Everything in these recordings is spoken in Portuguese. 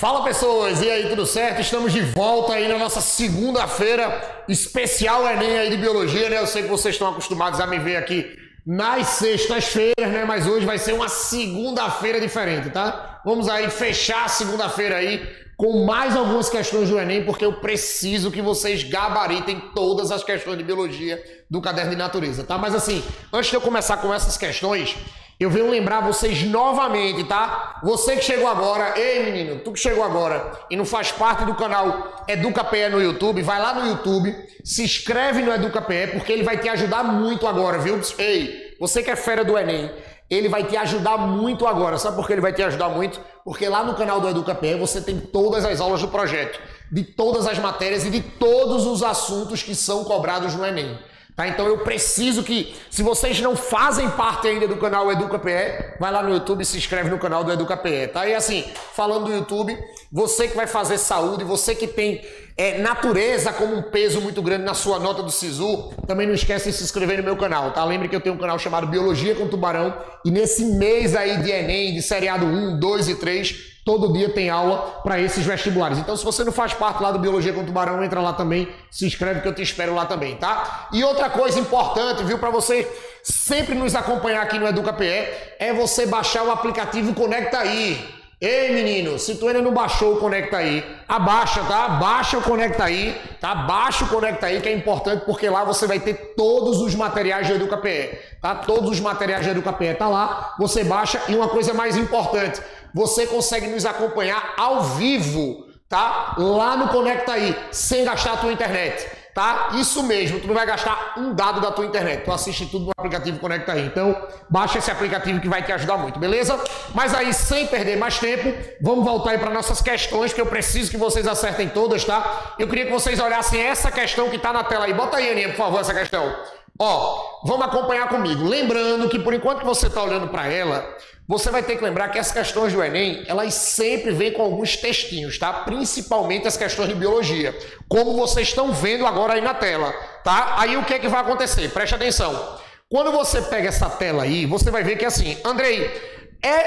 Fala pessoas, e aí, tudo certo? Estamos de volta aí na nossa segunda-feira especial Enem aí de Biologia, né? Eu sei que vocês estão acostumados a me ver aqui nas sextas-feiras, né? Mas hoje vai ser uma segunda-feira diferente, tá? Vamos aí fechar a segunda-feira aí com mais algumas questões do Enem, porque eu preciso que vocês gabaritem todas as questões de Biologia do Caderno de Natureza, tá? Mas assim, antes de eu começar com essas questões, eu venho lembrar vocês novamente, tá? Você que chegou agora, ei menino, tu que chegou agora e não faz parte do canal EducaPE no YouTube, vai lá no YouTube, se inscreve no EducaPE, porque ele vai te ajudar muito agora, viu? Ei, você que é fera do Enem, ele vai te ajudar muito agora. Sabe por que ele vai te ajudar muito? Porque lá no canal do EducaPE você tem todas as aulas do projeto, de todas as matérias e de todos os assuntos que são cobrados no Enem. Tá? Então eu preciso que, se vocês não fazem parte ainda do canal EducaPE, vai lá no YouTube e se inscreve no canal do EducaPE, tá? E assim, falando do YouTube, você que vai fazer saúde, você que tem natureza como um peso muito grande na sua nota do SISU, também não esquece de se inscrever no meu canal, tá? Lembre que eu tenho um canal chamado Biologia com Tubarão e nesse mês aí de Enem, de seriado 1, 2 e 3, todo dia tem aula para esses vestibulares. Então, se você não faz parte lá do Biologia com Tubarão, entra lá também, se inscreve que eu te espero lá também, tá? E outra coisa importante, viu, para você sempre nos acompanhar aqui no EducaPE, é você baixar o aplicativo Conecta Aí. Ei, menino, se tu ainda não baixou o Conecta Aí, abaixa, tá? Baixa o Conecta Aí, tá? Baixa o Conecta Aí, que é importante, porque lá você vai ter todos os materiais do EducaPE, tá? Todos os materiais do EducaPE tá lá, você baixa. E uma coisa mais importante, você consegue nos acompanhar ao vivo, tá? Lá no Conecta Aí, sem gastar a tua internet. Tá? Isso mesmo, tu não vai gastar um dado da tua internet, tu assiste tudo no aplicativo Conecta Aí. Então, baixa esse aplicativo que vai te ajudar muito, beleza? Mas aí, sem perder mais tempo, vamos voltar aí para nossas questões, que eu preciso que vocês acertem todas, tá? Eu queria que vocês olhassem essa questão que tá na tela aí. Bota aí, Aninha, por favor, essa questão. Ó, vamos acompanhar comigo. Lembrando que por enquanto que você tá olhando para ela, você vai ter que lembrar que as questões do Enem, elas sempre vêm com alguns textinhos, tá? Principalmente as questões de biologia, como vocês estão vendo agora aí na tela, tá? Aí o que é que vai acontecer? Preste atenção. Quando você pega essa tela aí, você vai ver que assim, Andrei,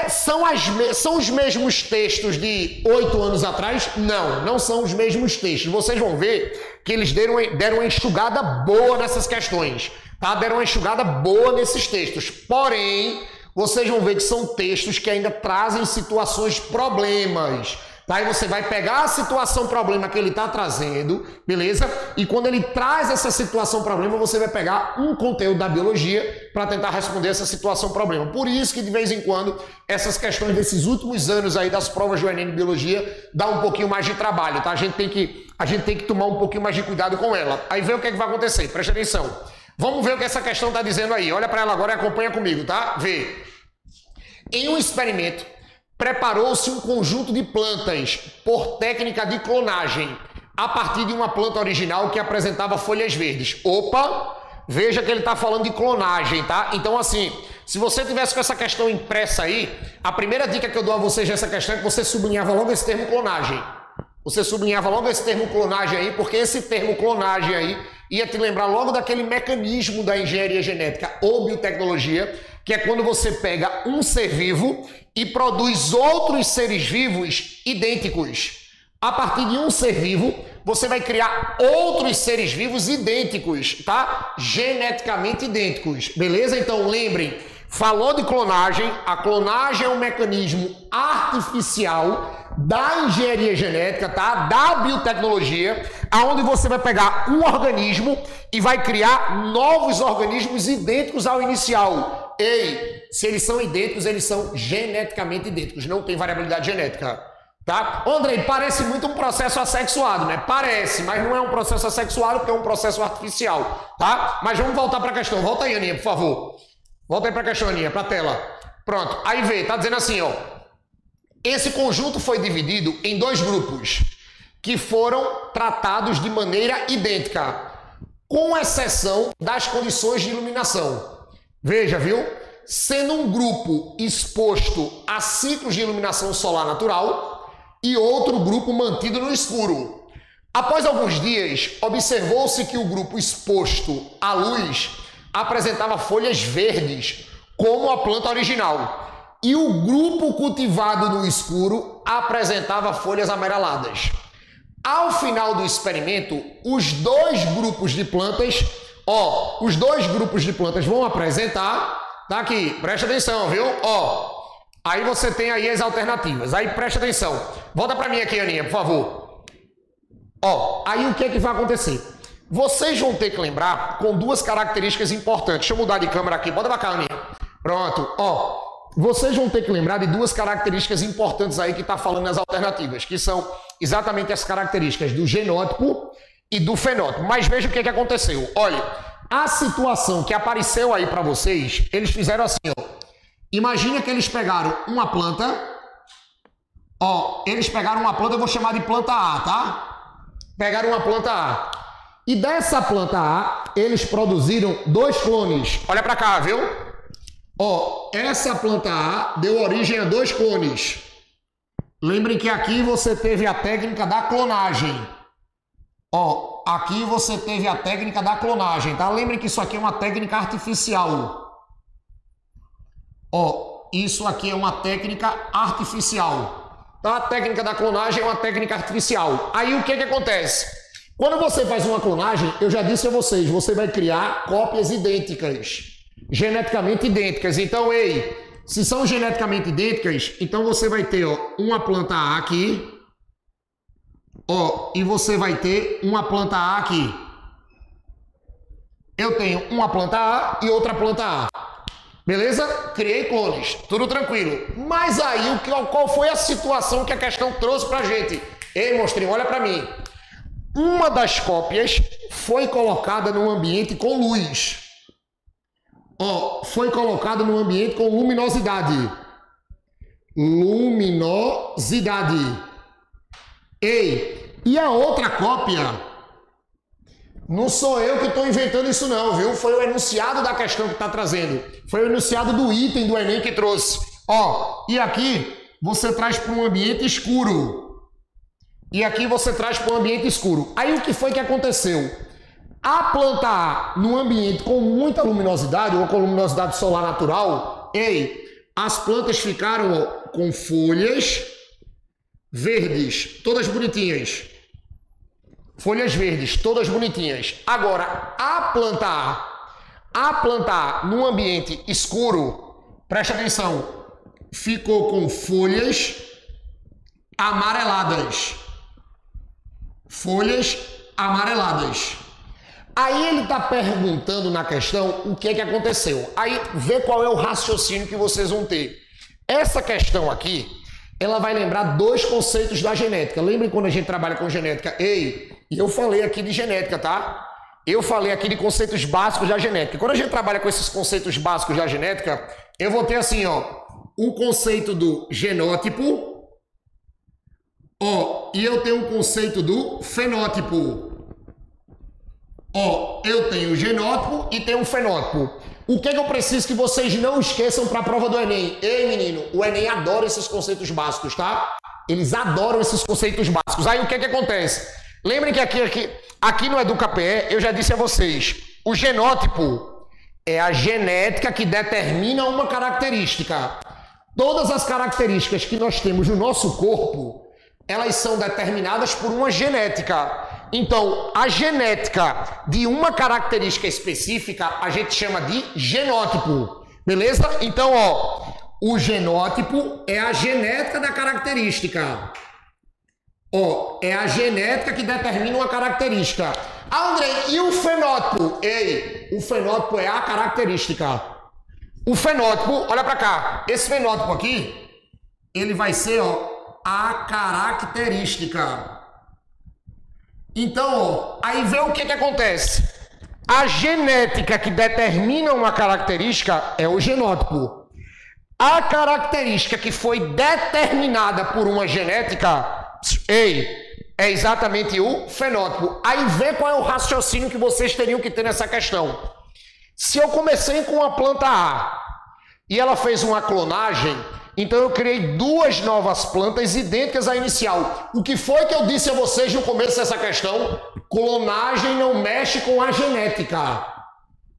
são os mesmos textos de 8 anos atrás? Não, não são os mesmos textos. Vocês vão ver que eles deram uma enxugada boa nessas questões, tá? Deram uma enxugada boa nesses textos. Porém, vocês vão ver que são textos que ainda trazem situações problemas. Tá? Aí você vai pegar a situação problema que ele está trazendo, beleza? E quando ele traz essa situação problema, você vai pegar um conteúdo da biologia para tentar responder essa situação problema. Por isso que de vez em quando essas questões desses últimos anos aí das provas do Enem de biologia dá um pouquinho mais de trabalho, tá? A gente tem que tomar um pouquinho mais de cuidado com ela. Aí vê o que é que vai acontecer. Presta atenção. Vamos ver o que essa questão está dizendo aí. Olha para ela agora e acompanha comigo, tá? Vê. Em um experimento, preparou-se um conjunto de plantas por técnica de clonagem a partir de uma planta original que apresentava folhas verdes. Opa! Veja que ele está falando de clonagem, tá? Então, assim, se você tivesse com essa questão impressa aí, a primeira dica que eu dou a vocês nessa questão é que você sublinhava logo esse termo clonagem. Você sublinhava logo esse termo clonagem aí, porque esse termo clonagem aí ia te lembrar logo daquele mecanismo da engenharia genética ou biotecnologia, que é quando você pega um ser vivo e produz outros seres vivos idênticos. A partir de um ser vivo, você vai criar outros seres vivos idênticos, tá? Geneticamente idênticos, beleza? Então lembrem, falou de clonagem, a clonagem é um mecanismo artificial da engenharia genética, tá? Da biotecnologia, aonde você vai pegar um organismo e vai criar novos organismos idênticos ao inicial. Ei, se eles são idênticos, eles são geneticamente idênticos, não tem variabilidade genética, tá? Andrei, parece muito um processo assexuado, né? Parece, mas não é um processo assexuado porque é um processo artificial, tá? Mas vamos voltar para a questão. Volta aí, Aninha, por favor. Volta aí para a questão, Aninha, para a tela. Pronto, aí vê, tá dizendo assim, ó. Esse conjunto foi dividido em dois grupos que foram tratados de maneira idêntica, com exceção das condições de iluminação. Veja, viu? Sendo um grupo exposto a ciclos de iluminação solar natural e outro grupo mantido no escuro. Após alguns dias, observou-se que o grupo exposto à luz apresentava folhas verdes, como a planta original. E o grupo cultivado no escuro apresentava folhas amareladas. Ao final do experimento, os dois grupos de plantas vão apresentar, tá aqui, presta atenção, viu? Aí você tem aí as alternativas, aí presta atenção. Volta para mim aqui, Aninha, por favor. Aí o que é que vai acontecer? Vocês vão ter que lembrar com duas características importantes. Deixa eu mudar de câmera aqui, bota pra cá, Aninha. Pronto, vocês vão ter que lembrar de duas características importantes aí que está falando nas alternativas, que são exatamente as características do genótipo e do fenótipo. Mas veja o que aconteceu. Olha, a situação que apareceu aí para vocês, eles fizeram assim, Imagina que eles pegaram uma planta, eu vou chamar de planta A, tá? Pegaram uma planta A. E dessa planta A, eles produziram 2 clones. Olha para cá, viu? Essa planta A deu origem a 2 clones. Lembrem que aqui você teve a técnica da clonagem. Aqui você teve a técnica da clonagem, tá? Lembrem que isso aqui é uma técnica artificial. Isso aqui é uma técnica artificial. Tá? A técnica da clonagem é uma técnica artificial. Aí o que acontece? Quando você faz uma clonagem, eu já disse a vocês, você vai criar cópias idênticas, geneticamente idênticas. Então, se são geneticamente idênticas, então você vai ter uma planta A aqui, e você vai ter uma planta A aqui. Eu tenho uma planta A e outra planta A. Beleza? Criei clones, tudo tranquilo. Mas aí, qual foi a situação que a questão trouxe pra gente? Ei, monstrinho, olha pra mim. Uma das cópias foi colocada num ambiente com luz. Foi colocada num ambiente com luminosidade. E a outra cópia... Não sou eu que estou inventando isso não, viu? Foi o enunciado da questão que está trazendo. Foi o enunciado do item do Enem que trouxe. E aqui você traz para um ambiente escuro. E aqui você traz para um ambiente escuro. Aí o que foi que aconteceu? A planta A, num ambiente com muita luminosidade, ou com luminosidade solar natural, as plantas ficaram com folhas verdes, todas bonitinhas. Folhas verdes, todas bonitinhas. Agora, a planta A, num ambiente escuro, presta atenção, ficou com folhas amareladas. Folhas amareladas. Aí ele está perguntando na questão o que aconteceu. Aí vê qual é o raciocínio que vocês vão ter. Essa questão aqui, ela vai lembrar 2 conceitos da genética. Lembrem quando a gente trabalha com genética? E eu falei aqui de genética, tá? Eu falei aqui de conceitos básicos da genética. Quando a gente trabalha com esses conceitos básicos da genética, eu vou ter assim, o conceito do genótipo, e eu tenho o conceito do fenótipo. Eu tenho o genótipo e tenho o fenótipo. O que eu preciso que vocês não esqueçam para a prova do Enem? Ei, menino, o Enem adora esses conceitos básicos, tá? Eles adoram esses conceitos básicos. Aí o que acontece? Lembrem que aqui no EducaPE eu já disse a vocês, o genótipo é a genética que determina uma característica. Todas as características que nós temos no nosso corpo, elas são determinadas por uma genética. Então, a genética de uma característica específica a gente chama de genótipo. Beleza? Então, o genótipo é a genética da característica. É a genética que determina uma característica. André, e o fenótipo? O fenótipo é a característica. O fenótipo, olha pra cá. Esse fenótipo aqui, ele vai ser, a característica. Então, aí vê o que acontece. A genética que determina uma característica é o genótipo. A característica que foi determinada por uma genética, é exatamente o fenótipo. Aí vê qual é o raciocínio que vocês teriam que ter nessa questão. Se eu comecei com uma planta A e ela fez uma clonagem, então eu criei 2 novas plantas idênticas à inicial. O que foi que eu disse a vocês no começo dessa questão? Clonagem não mexe com a genética.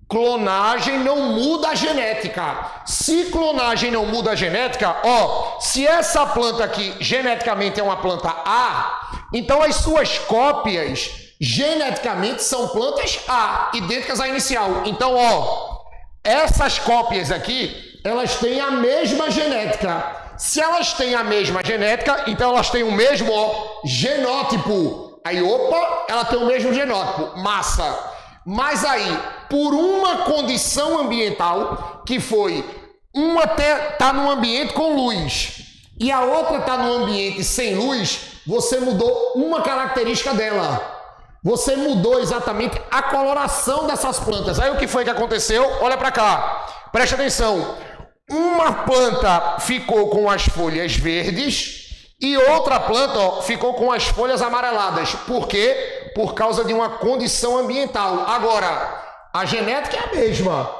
Clonagem não muda a genética. Se clonagem não muda a genética, ó, se essa planta aqui geneticamente é uma planta A, então as suas cópias geneticamente são plantas A, idênticas à inicial. Então, ó, essas cópias aqui, elas têm a mesma genética. Se elas têm a mesma genética, então elas têm o mesmo, ó, genótipo. Aí, opa, ela tem o mesmo genótipo, massa. Mas aí, por uma condição ambiental, que foi uma tá no ambiente com luz e a outra tá no ambiente sem luz, você mudou uma característica dela. Você mudou exatamente a coloração dessas plantas. Aí o que foi que aconteceu? Olha para cá, preste atenção. Uma planta ficou com as folhas verdes e outra planta, ó, ficou com as folhas amareladas. Por quê? Por causa de uma condição ambiental. Agora, a genética é a mesma,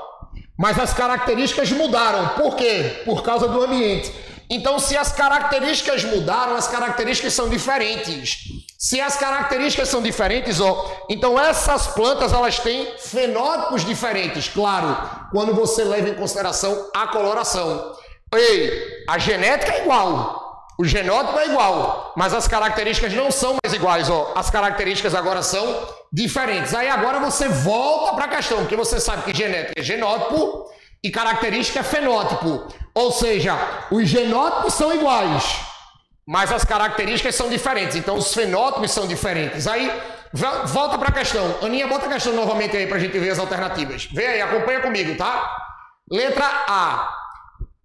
mas as características mudaram. Por quê? Por causa do ambiente. Então, se as características mudaram, as características são diferentes. Se as características são diferentes, ó, então essas plantas elas têm fenótipos diferentes. Claro, quando você leva em consideração a coloração. Ei, a genética é igual. O genótipo é igual, mas as características não são mais iguais, ó. As características agora são diferentes. Aí agora você volta para a questão, porque você sabe que genética é genótipo e característica é fenótipo. Ou seja, os genótipos são iguais, mas as características são diferentes. Então os fenótipos são diferentes. Aí volta para a questão. Aninha, bota a questão novamente aí para a gente ver as alternativas. Vê aí, acompanha comigo, tá? Letra A.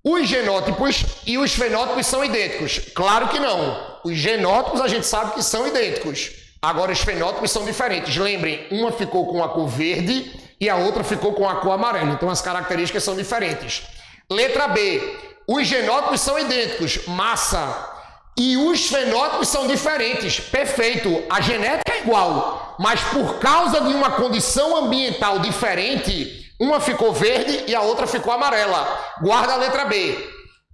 Os genótipos e os fenótipos são idênticos? Claro que não. Os genótipos a gente sabe que são idênticos. Agora os fenótipos são diferentes. Lembrem, uma ficou com a cor verde e a outra ficou com a cor amarela. Então as características são diferentes. Letra B. Os genótipos são idênticos. Massa. E os fenótipos são diferentes. Perfeito. A genética é igual. Mas por causa de uma condição ambiental diferente, uma ficou verde e a outra ficou amarela. Guarda a letra B.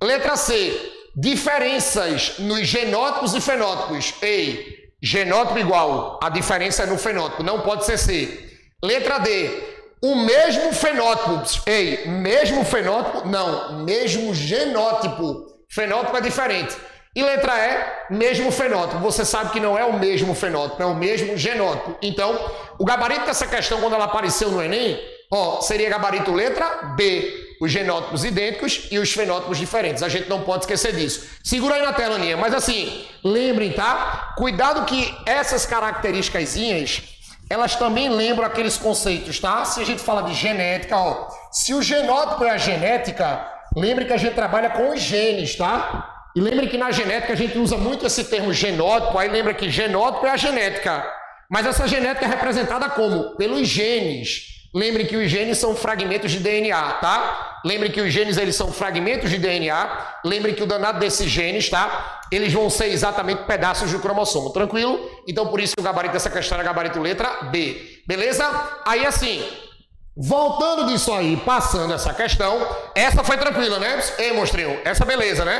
Letra C. Diferenças nos genótipos e fenótipos. Ei, genótipo igual. A diferença é no fenótipo. Não pode ser C. Letra D. O mesmo fenótipo. Ei, mesmo fenótipo? Não. Mesmo genótipo. Fenótipo é diferente. E letra E, mesmo fenótipo. Você sabe que não é o mesmo fenótipo, é o mesmo genótipo. Então, o gabarito dessa questão, quando ela apareceu no Enem, ó, seria gabarito letra B, os genótipos idênticos e os fenótipos diferentes. A gente não pode esquecer disso. Segura aí na tela, Aninha. Mas assim, lembrem, tá? Cuidado que essas características, elas também lembram aqueles conceitos, tá? Se a gente fala de genética, ó, se o genótipo é a genética, lembre que a gente trabalha com os genes, tá? E lembre que na genética a gente usa muito esse termo genótipo, aí lembra que genótipo é a genética. Mas essa genética é representada como? Pelos genes. Lembrem que os genes são fragmentos de DNA, tá? Lembrem que os genes, eles são fragmentos de DNA. Lembrem que o danado desses genes, tá? Eles vão ser exatamente pedaços do cromossomo, tranquilo? Então, por isso que o gabarito dessa questão é gabarito letra B. Beleza? Aí, assim, voltando disso aí, passando essa questão, essa foi tranquila, né? Ei, monstrinho, essa beleza, né?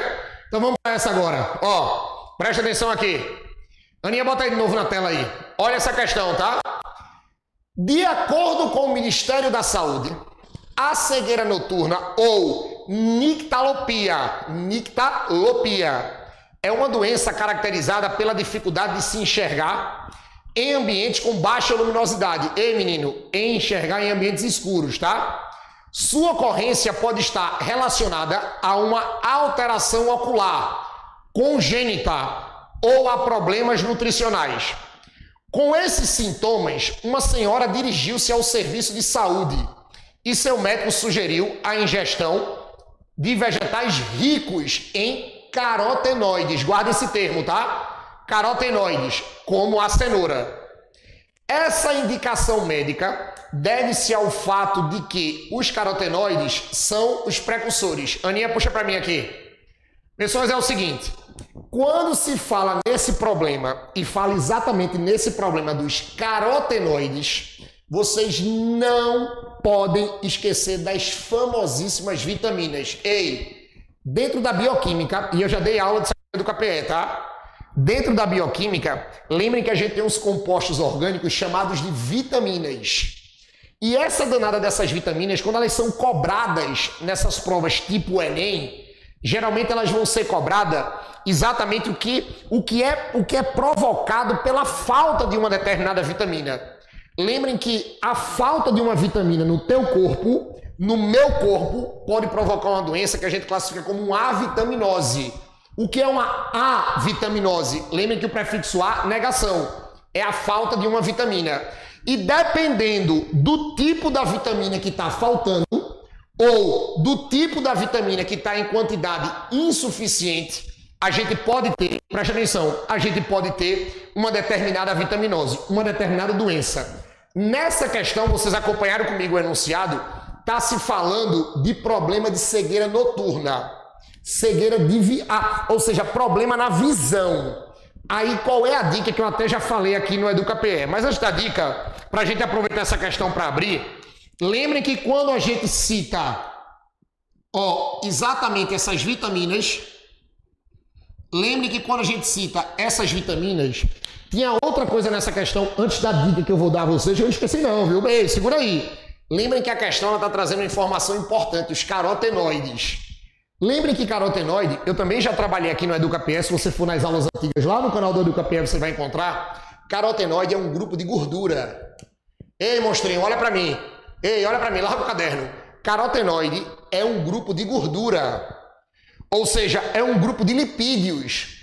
Então, vamos para essa agora. Ó, presta atenção aqui. Aninha, bota aí de novo na tela aí. Olha essa questão, tá? De acordo com o Ministério da Saúde, a cegueira noturna ou nictalopia é uma doença caracterizada pela dificuldade de se enxergar em ambientes com baixa luminosidade. Ei, menino, enxergar em ambientes escuros, tá? Sua ocorrência pode estar relacionada a uma alteração ocular congênita ou a problemas nutricionais. Com esses sintomas, uma senhora dirigiu-se ao serviço de saúde e seu médico sugeriu a ingestão de vegetais ricos em carotenoides. Guarda esse termo, tá? Carotenoides, como a cenoura. Essa indicação médica deve-se ao fato de que os carotenoides são os precursores. Aninha, puxa para mim aqui. Pessoas, é o seguinte. Quando se fala nesse problema e fala exatamente nesse problema dos carotenoides, vocês não podem esquecer das famosíssimas vitaminas. Ei, dentro da bioquímica, e eu já dei aula de do KPE, tá? Dentro da bioquímica, lembrem que a gente tem uns compostos orgânicos chamados de vitaminas. E essa danada dessas vitaminas, quando elas são cobradas nessas provas tipo Enem, geralmente elas vão ser cobradas exatamente o que é provocado pela falta de uma determinada vitamina. Lembrem que a falta de uma vitamina no teu corpo, no meu corpo, pode provocar uma doença que a gente classifica como uma avitaminose. O que é uma avitaminose? Lembrem que o prefixo A, negação, é a falta de uma vitamina. E dependendo do tipo da vitamina que está faltando, ou do tipo da vitamina que está em quantidade insuficiente, a gente pode ter, preste atenção, a gente pode ter uma determinada vitaminose, uma determinada doença. Nessa questão, vocês acompanharam comigo o enunciado, está se falando de problema de cegueira noturna, cegueira ou seja, problema na visão. Aí qual é a dica que eu até já falei aqui no EducaPE? Mas antes da dica, para a gente aproveitar essa questão para abrir, lembrem que quando a gente cita exatamente essas vitaminas, lembrem que quando a gente cita essas vitaminas, tinha outra coisa nessa questão, antes da dica que eu vou dar a vocês, eu não esqueci não, viu? Bem, segura aí. Lembrem que a questão está trazendo uma informação importante, os carotenoides. Lembrem que carotenoide, eu também já trabalhei aqui no EducaPE, se você for nas aulas antigas lá no canal do EducaPE você vai encontrar, carotenoide é um grupo de gordura. Ei, monstrinho, olha pra mim. Ei, olha pra mim, larga o caderno. Carotenoide é um grupo de gordura, ou seja, é um grupo de lipídios.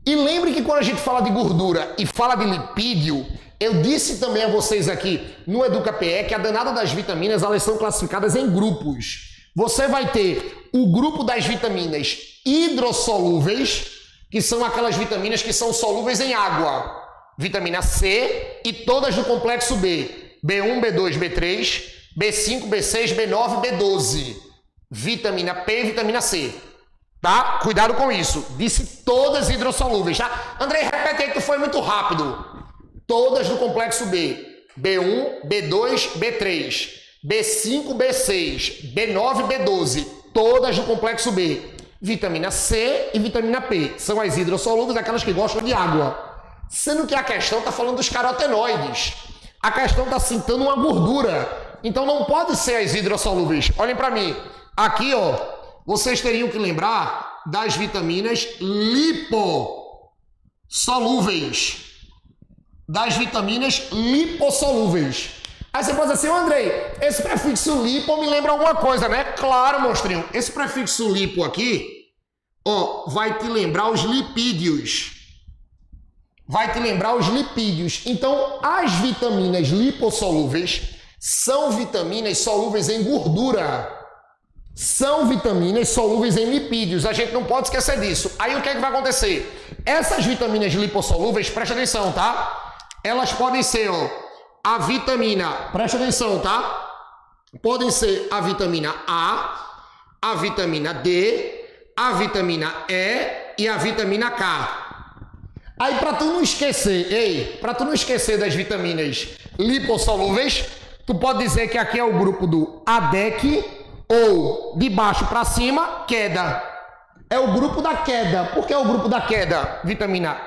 E lembre que quando a gente fala de gordura e fala de lipídio, eu disse também a vocês aqui no EducaPE que a danada das vitaminas, elas são classificadas em grupos. Você vai ter o grupo das vitaminas hidrossolúveis, que são aquelas vitaminas que são solúveis em água. Vitamina C e todas do complexo B. B1, B2, B3, B5, B6, B9, B12. Vitamina P e vitamina C. Tá? Cuidado com isso. Disse todas hidrossolúveis, tá? Andrei, repete aí que tu foi muito rápido. Todas do complexo B. B1, B2, B3. B5, B6, B9, B12, todas do complexo B. Vitamina C e vitamina P são as hidrossolúveis, aquelas que gostam de água. Sendo que a questão está falando dos carotenoides. A questão está citando uma gordura. Então não pode ser as hidrossolúveis. Olhem para mim. Aqui, vocês teriam que lembrar das vitaminas lipossolúveis. Das vitaminas lipossolúveis. Aí você pode dizer assim, Andrei, esse prefixo lipo me lembra alguma coisa, né? Claro, monstrinho. Esse prefixo lipo aqui, vai te lembrar os lipídios. Vai te lembrar os lipídios. Então, as vitaminas lipossolúveis são vitaminas solúveis em gordura. São vitaminas solúveis em lipídios. A gente não pode esquecer disso. Aí o que é que vai acontecer? Essas vitaminas lipossolúveis, presta atenção, tá? Elas podem ser, a vitamina, presta atenção, tá? Podem ser a vitamina A vitamina D, a vitamina E e a vitamina K. Aí, para tu não esquecer, para tu não esquecer das vitaminas lipossolúveis, tu pode dizer que aqui é o grupo do ADEC ou de baixo para cima, queda. É o grupo da queda. Por que é o grupo da queda? Vitamina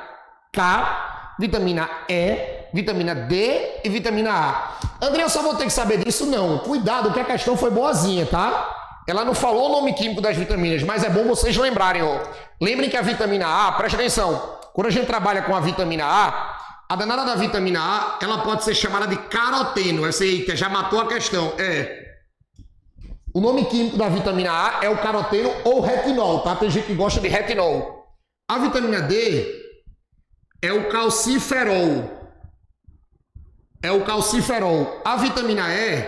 K, vitamina E, vitamina D e vitamina A. André, eu só vou ter que saber disso? Não. Cuidado que a questão foi boazinha, tá? Ela não falou o nome químico das vitaminas, mas é bom vocês lembrarem, Lembrem que a vitamina A, presta atenção, quando a gente trabalha com a vitamina A danada da vitamina A, ela pode ser chamada de caroteno. Essa aí, já matou a questão. O nome químico da vitamina A é o caroteno ou retinol, tá? Tem gente que gosta de retinol. A vitamina D é o calciferol. É o calciferol. A vitamina E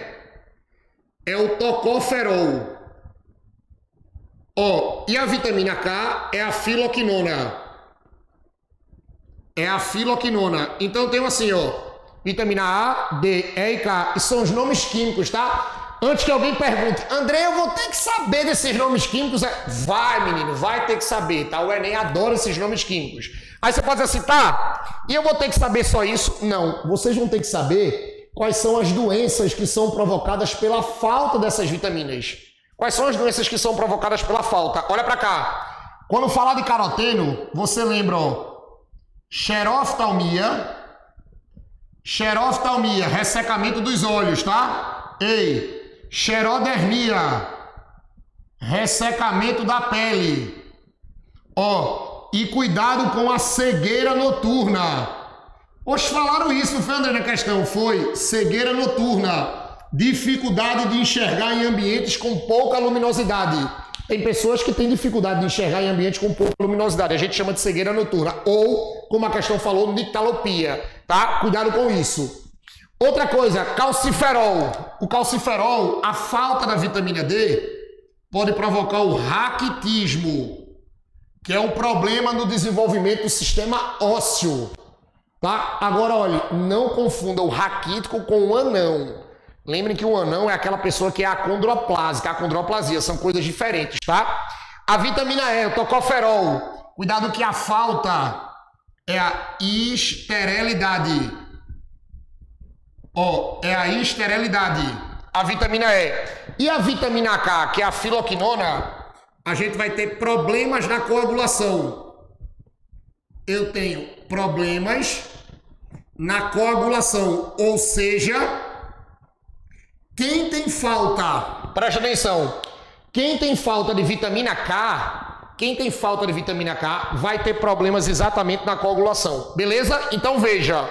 é o tocoferol. E a vitamina K é a filoquinona. É a filoquinona. Então tem assim, vitamina A, D, E e K. E são os nomes químicos, tá? Antes que alguém pergunte, André, eu vou ter que saber desses nomes químicos? Vai, menino, vai ter que saber, tá? O Enem adora esses nomes químicos. Aí você pode dizer assim, tá? E eu vou ter que saber só isso? Não, vocês vão ter que saber quais são as doenças que são provocadas pela falta dessas vitaminas. Quais são as doenças que são provocadas pela falta? Olha pra cá. Quando falar de caroteno, você lembra, xeroftalmia, ressecamento dos olhos, tá? Ei, xerodermia, ressecamento da pele. Ó, e cuidado com a cegueira noturna. Hoje falaram isso, não foi, André, na questão? Foi cegueira noturna, dificuldade de enxergar em ambientes com pouca luminosidade. Tem pessoas que têm dificuldade de enxergar em ambientes com pouca luminosidade. A gente chama de cegueira noturna. Ou, como a questão falou, nictalopia, tá? Cuidado com isso. Outra coisa, calciferol. O calciferol, a falta da vitamina D, pode provocar o raquitismo, que é um problema no desenvolvimento do sistema ósseo. Tá? Agora, olha, não confunda o raquítico com o anão. Lembrem que o anão é aquela pessoa que é acondroplásica, a acondroplasia, são coisas diferentes, tá? A vitamina E, o tocoferol. Cuidado que a falta é a esterilidade. Ó, é a esterilidade. A vitamina E. E a vitamina K, que é a filoquinona, a gente vai ter problemas na coagulação. Eu tenho problemas na coagulação, ou seja, quem tem falta, presta atenção, quem tem falta de vitamina K, vai ter problemas exatamente na coagulação, beleza? Então veja,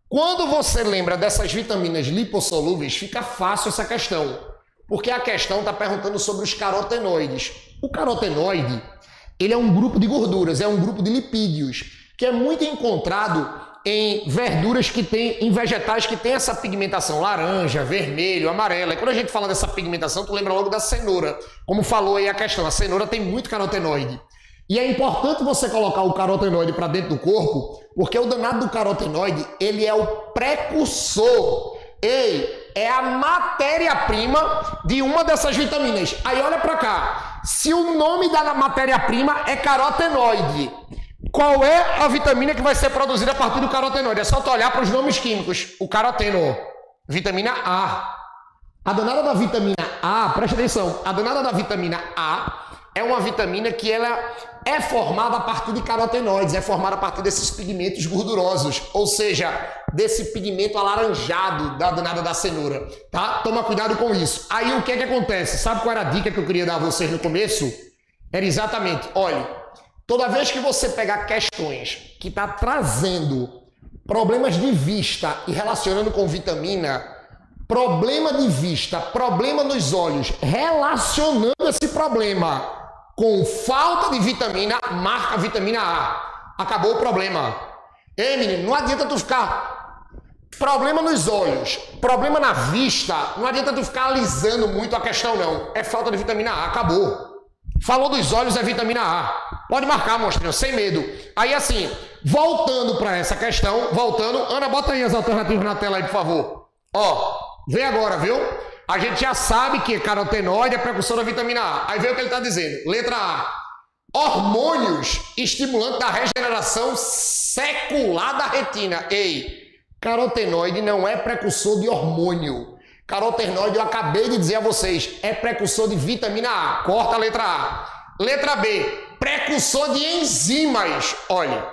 quando você lembra dessas vitaminas lipossolúveis, fica fácil essa questão, porque a questão está perguntando sobre os carotenoides. O carotenoide, ele é um grupo de gorduras, é um grupo de lipídios, que é muito encontrado em verduras que tem, em vegetais que tem essa pigmentação laranja, vermelho, amarela. E quando a gente fala dessa pigmentação, tu lembra logo da cenoura. Como falou aí a questão, a cenoura tem muito carotenoide. E é importante você colocar o carotenoide para dentro do corpo, porque o danado do carotenoide, ele é o precursor. Ei, é a matéria-prima de uma dessas vitaminas. Aí olha para cá, se o nome da matéria-prima é carotenoide, qual é a vitamina que vai ser produzida a partir do carotenoide? É só tu olhar para os nomes químicos. O caroteno, vitamina A. A danada da vitamina A, presta atenção, a danada da vitamina A é uma vitamina que ela é formada a partir de carotenoides, é formada a partir desses pigmentos gordurosos, ou seja, desse pigmento alaranjado da danada da cenoura, tá? Toma cuidado com isso. Aí o que é que acontece? Sabe qual era a dica que eu queria dar a vocês no começo? Era exatamente, olha, toda vez que você pegar questões que está trazendo problemas de vista e relacionando com vitamina, problema de vista, problema nos olhos, relacionando esse problema com falta de vitamina, marca a vitamina A. Acabou o problema. Ei, menino, não adianta tu ficar... Problema nos olhos, problema na vista, não adianta tu ficar alisando muito a questão, não. É falta de vitamina A, acabou. Falou dos olhos, é vitamina A. Pode marcar, monstrinho, sem medo. Aí assim, voltando para essa questão, Ana, bota aí as alternativas na tela aí, por favor. Ó, vem agora, viu? A gente já sabe que carotenoide é precursor da vitamina A. Aí vem o que ele está dizendo. Letra A. Hormônios estimulantes da regeneração secular da retina. Ei, carotenoide não é precursor de hormônio. Carotenoide, eu acabei de dizer a vocês, é precursor de vitamina A. Corta a letra A. Letra B. Precursor de enzimas. Olha,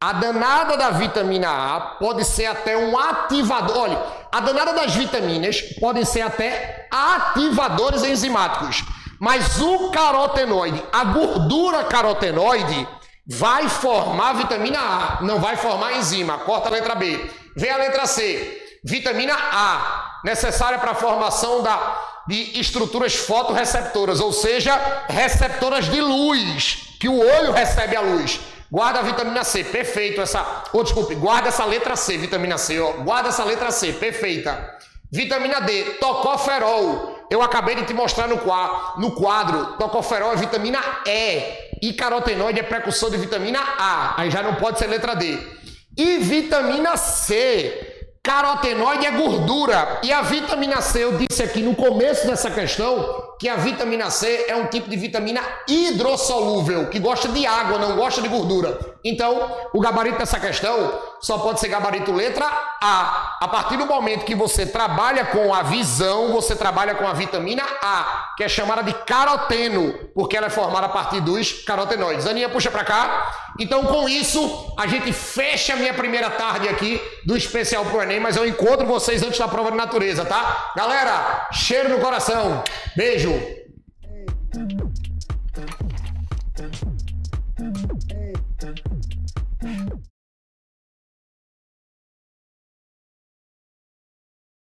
a danada da vitamina A pode ser até um ativador. Olha, a danada das vitaminas podem ser até ativadores enzimáticos. Mas o carotenoide, a gordura carotenoide, vai formar vitamina A, não vai formar enzima. Corta a letra B. Vem a letra C. Vitamina A, necessária para a formação de estruturas fotorreceptoras, ou seja, receptoras de luz, que o olho recebe a luz. Guarda a vitamina C, perfeito. Guarda essa letra C, vitamina C, ó. Guarda essa letra C, perfeita. Vitamina D, tocoferol. Eu acabei de te mostrar no quadro. Tocoferol é vitamina E. E carotenoide é precursor de vitamina A. Aí já não pode ser letra D. E vitamina C. Carotenoide é gordura. E a vitamina C, eu disse aqui no começo dessa questão, que a vitamina C é um tipo de vitamina hidrossolúvel, que gosta de água, não gosta de gordura. Então, o gabarito dessa questão só pode ser gabarito letra A. A partir do momento que você trabalha com a visão, você trabalha com a vitamina A, que é chamada de caroteno, porque ela é formada a partir dos carotenoides. Aninha, puxa pra cá. Então, com isso, a gente fecha a minha primeira tarde aqui do especial pro Enem, mas eu encontro vocês antes da prova de natureza, tá? Galera, cheiro no coração. Beijo.